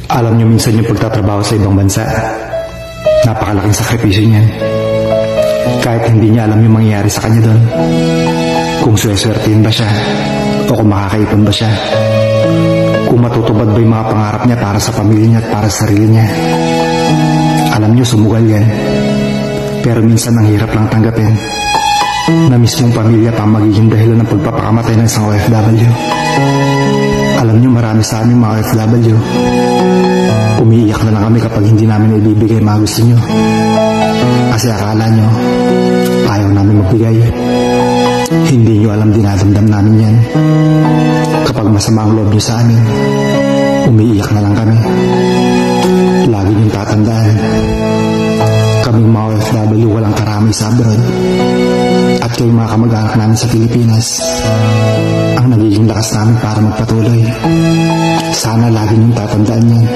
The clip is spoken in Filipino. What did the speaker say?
Alam niyo minsan yung pagtatrabaho sa ibang bansa, napakalaking sakripisyo niyan. Kahit hindi niya alam yung mangyayari sa kanya doon. Kung sweswertein ba siya o kung makakaipon ba siya. Kung matutupad ba yung mga pangarap niya para sa pamilya niya at para sa sarili niya. Alam niyo, sumugal yan. Pero minsan ang hirap lang tanggapin na mismong pamilya pa magiging dahilan ng pagpapakamatay ng isang OFW. Alam niyo, marami sa aming mga OFW, umiiyak na lang kami kapag hindi namin ibibigay mga gusto niyo. Kasi akala niyo, ayaw namin magbigay. Hindi niyo alam, dinadamdam namin yan. Kapag masama ang loob niyo sa amin, umiiyak na lang kami. Lagi niyong tatandaan, kaming mga OFW walang karamay sa abroad. At kayo mga kamag-anak namin sa Pilipinas, ang nagiging lakas namin para magpatuloy. Sana lagi niyong tatandaan yan.